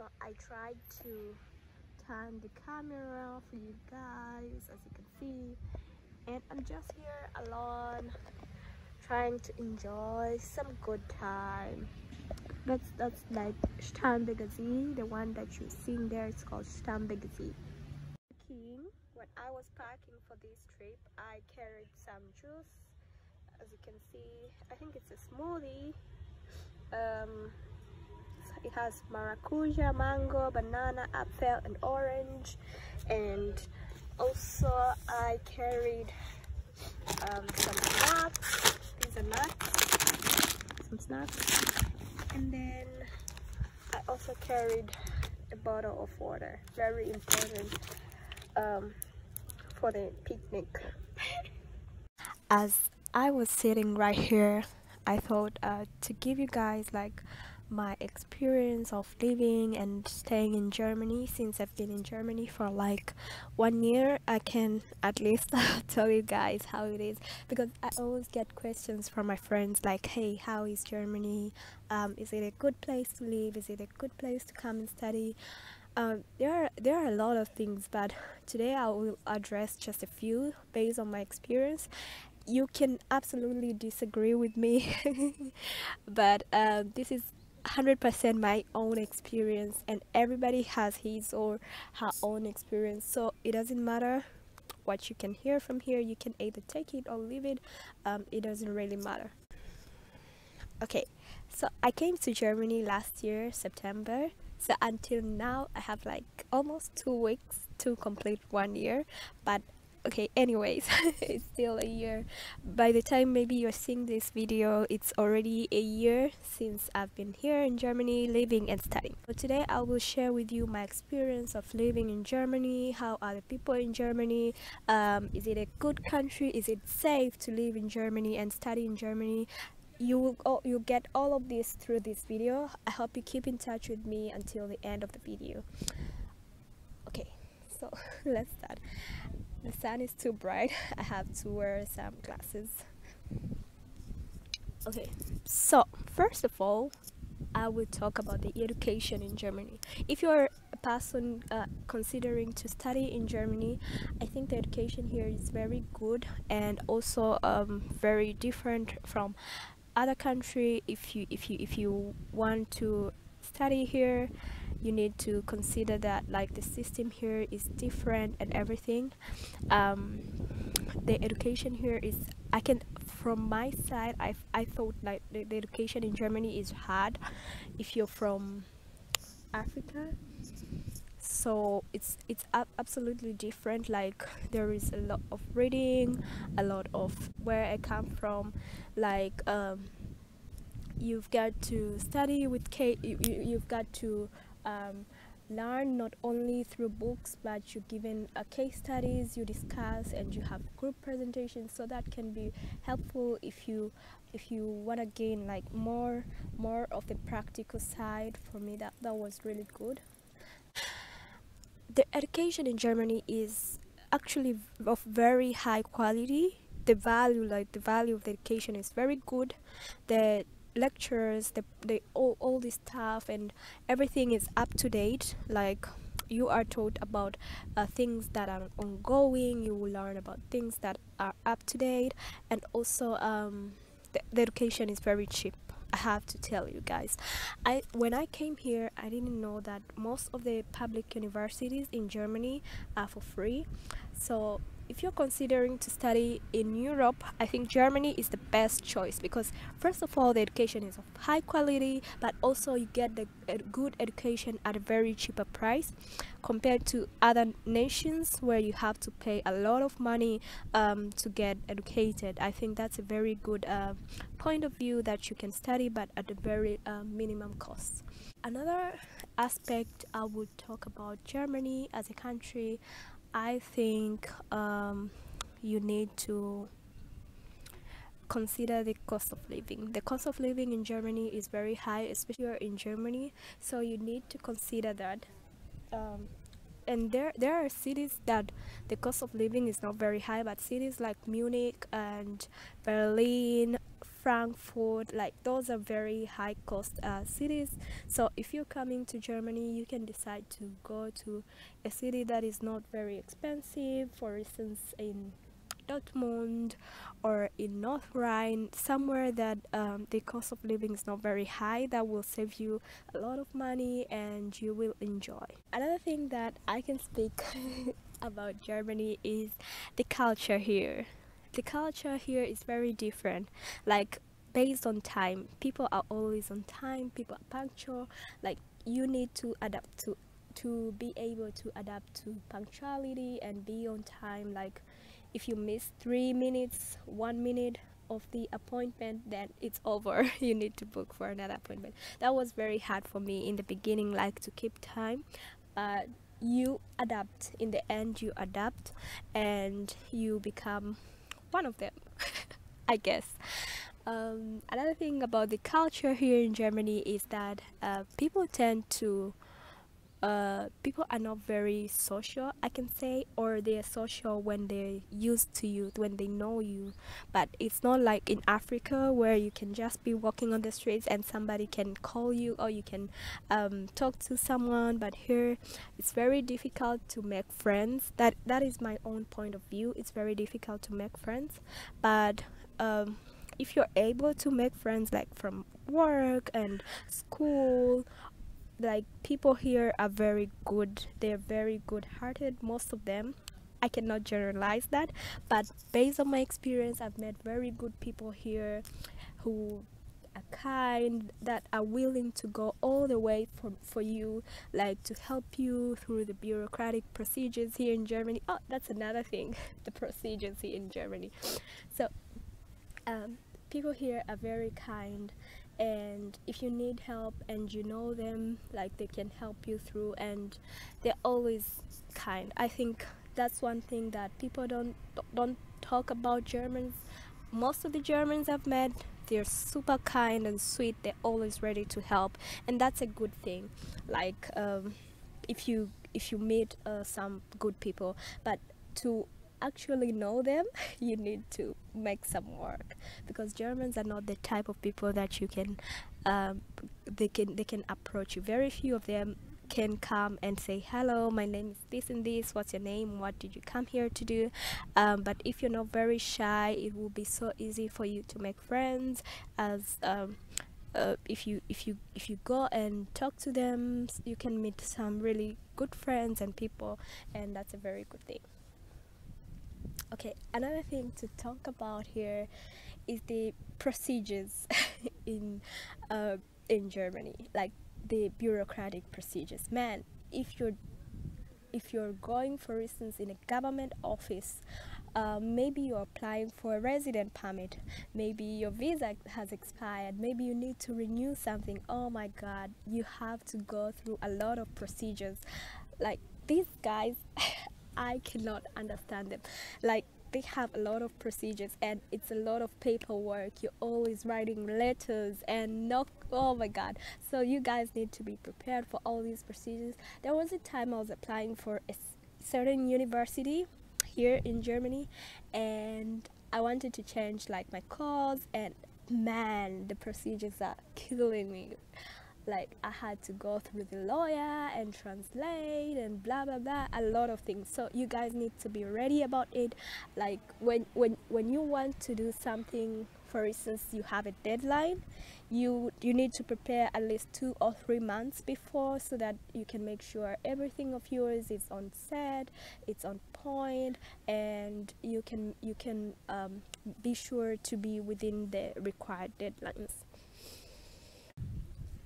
So I tried to turn the camera for you guys, as you can see, and I'm just here alone trying to enjoy some good time. That's like Stambegazee, the one that you're seeing there. It's called Stambegazee. When I was packing for this trip, I carried some juice. As you can see, I think it's a smoothie. It has maracuja, mango, banana, apple and orange. And also I carried some snacks. These are nuts, some snacks. And then I also carried a bottle of water, very important for the picnic. As I was sitting right here, I thought to give you guys like my experience of living and staying in Germany. Since I've been in Germany for like 1 year, I can at least tell you guys how it is, because I always get questions from my friends like, hey, how is Germany? Is it a good place to live? Is it a good place to come and study? There are a lot of things, but today I will address just a few based on my experience. You can absolutely disagree with me, but this is 100% my own experience, and everybody has his or her own experience, so it doesn't matter what you can hear from here. You can either take it or leave it. It doesn't really matter. Okay, so I came to Germany last year, September. So until now, I have like almost 2 weeks to complete 1 year. But okay, anyways, it's still a year. By the time maybe you're seeing this video, it's already a year since I've been here in Germany, living and studying. So today I will share with you my experience of living in Germany. How are the people in Germany? Is it a good country? Is it safe to live in Germany and study in Germany? You'll get all of this through this video. I hope you keep in touch with me until the end of the video. Okay, so let's start. The sun is too bright. I have to wear some glasses. Okay, so first of all, I will talk about the education in Germany. If you're a person considering to study in Germany, I think the education here is very good and also very different from other country. If you want to study here, you need to consider that like the system here is different and everything. The education here is, from my side, I thought like the education in Germany is hard if you're from Africa. So it's absolutely different. Like there is a lot of reading, a lot of, where I come from, like you've got to study with you've got to learn not only through books, but you're given case studies, you discuss, and you have group presentations, so that can be helpful if you want to gain like more of the practical side. For me, that was really good. The education in Germany is actually of very high quality. The value of the education is very good. The lectures, all the stuff and everything is up to date. Like you are taught about things that are ongoing. You will learn about things that are up to date, and also the education is very cheap. I have to tell you guys, when I came here, I didn't know that most of the public universities in Germany are for free. So if you're considering to study in Europe, I think Germany is the best choice, because first of all, the education is of high quality, but also you get the good education at a very cheaper price compared to other nations where you have to pay a lot of money to get educated. I think that's a very good point of view, that you can study but at a very minimum cost. Another aspect I would talk about Germany as a country. I think you need to consider the cost of living. The cost of living in Germany is very high, especially if you're in Germany, so you need to consider that. And there are cities that the cost of living is not very high, but cities like Munich and Berlin, Frankfurt, like those are very high cost cities. So if you're coming to Germany, you can decide to go to a city that is not very expensive, for instance in Dortmund or in North Rhine, somewhere that the cost of living is not very high, that will save you a lot of money and you will enjoy. Another thing that I can speak about Germany is the culture here. The culture here is very different. Like, based on time, people are always on time, people are punctual. Like, you need to adapt to be able to adapt to punctuality and be on time. Like, if you miss 3 minutes, 1 minute of the appointment, then it's over. You need to book for another appointment. That was very hard for me in the beginning, like to keep time, but you adapt. In the end, you adapt and you become one of them. I guess. Another thing about the culture here in Germany is that people tend to people are not very social, I can say, or they're social when they're used to you, when they know you. But it's not like in Africa where you can just be walking on the streets and somebody can call you or you can talk to someone. But here it's very difficult to make friends. That is my own point of view. It's very difficult to make friends, but if you're able to make friends like from work and school, like people here are very good, they're very good hearted, most of them. I cannot generalize that, but based on my experience, I've met very good people here who are kind, that are willing to go all the way for you, like to help you through the bureaucratic procedures here in Germany. Oh, that's another thing, the procedures here in Germany. So um, people here are very kind, and if you need help and you know them, like they can help you through, and they're always kind. I think that's one thing that people don't talk about Germans. Most of the Germans I've met, they're super kind and sweet, they're always ready to help, and that's a good thing. Like if you meet some good people, but to actually know them, you need to make some work, because Germans are not the type of people that you can they can approach you. Very few of them can come and say, hello, my name is this and this, what's your name, what did you come here to do? But if you're not very shy, it will be so easy for you to make friends, as if you go and talk to them, you can meet some really good friends and people, and that's a very good thing. Okay, another thing to talk about here is the procedures in in Germany, like the bureaucratic procedures. Man, if you're going, for instance, in a government office, maybe you're applying for a resident permit, maybe your visa has expired, maybe you need to renew something. Oh my God, you have to go through a lot of procedures. Like these guys, I cannot understand them. Like they have a lot of procedures and it's a lot of paperwork. You're always writing letters and no, oh my God. So you guys need to be prepared for all these procedures. There was a time I was applying for a certain university here in Germany, and I wanted to change like my course, and man, the procedures are killing me. Like I had to go through the lawyer and translate and blah blah blah, a lot of things. So you guys need to be ready about it. Like when you want to do something, for instance, you have a deadline, you need to prepare at least 2 or 3 months before, so that you can make sure everything of yours is on set, it's on point, and you can be sure to be within the required deadlines.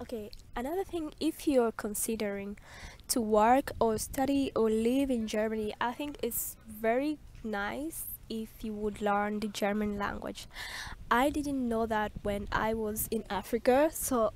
Okay, another thing, if you're considering to work or study or live in Germany, I think it's very nice if you would learn the German language. I didn't know that when I was in Africa, so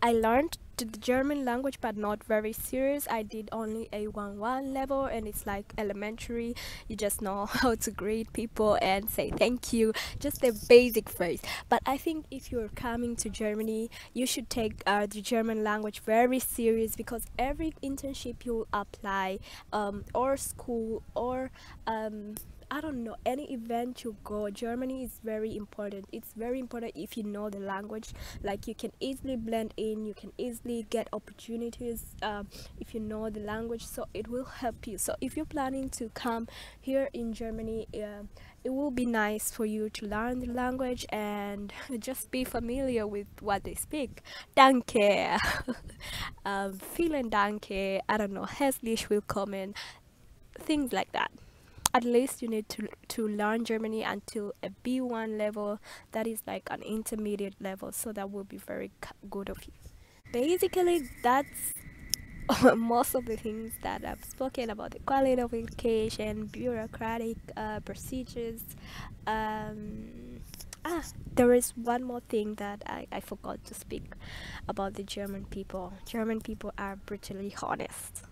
I learned the German language, but not very serious. I did only a 1-1 level, and it's like elementary. You just know how to greet people and say thank you, just a basic phrase. But I think if you're coming to Germany, you should take the German language very serious, because every internship you'll apply, or school, or I don't know, any event you go, Germany is very important. It's very important if you know the language. Like, you can easily blend in, you can easily get opportunities if you know the language. So it will help you. So if you're planning to come here in Germany, it will be nice for you to learn the language and just be familiar with what they speak. Danke. Vielen Danke. I don't know. Herzlich willkommen. Things like that. At least you need to learn Germany until a B1 level. That is like an intermediate level. So that will be very good of you. Basically, that's most of the things that I've spoken about: the quality of education, bureaucratic procedures. Um, there is one more thing that I forgot to speak about: the German people. German people are brutally honest.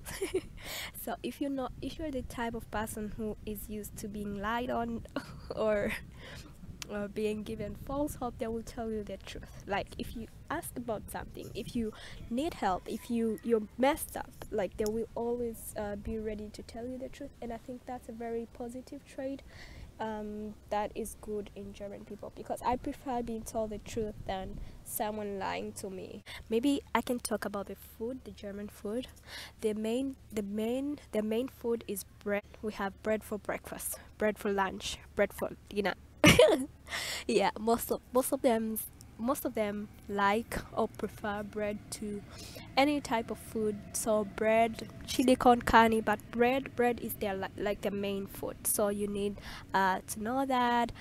So if you're the type of person who is used to being lied on or being given false hope, they will tell you the truth. Like, if you ask about something, if you need help, if you're messed up, like, they will always be ready to tell you the truth. And I think that's a very positive trait that is good in German people, because I prefer being told the truth than someone lying to me. Maybe I can talk about the food, the German food. The main food is bread. We have bread for breakfast, bread for lunch, bread for dinner. Yeah, most of them like or prefer bread to any type of food. So bread, chili con carne, but bread is their like the main food. So you need to know that.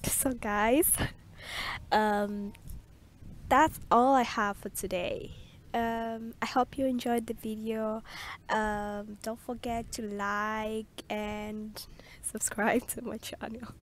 So guys, um that's all I have for today. I hope you enjoyed the video. Don't forget to like and subscribe to my channel.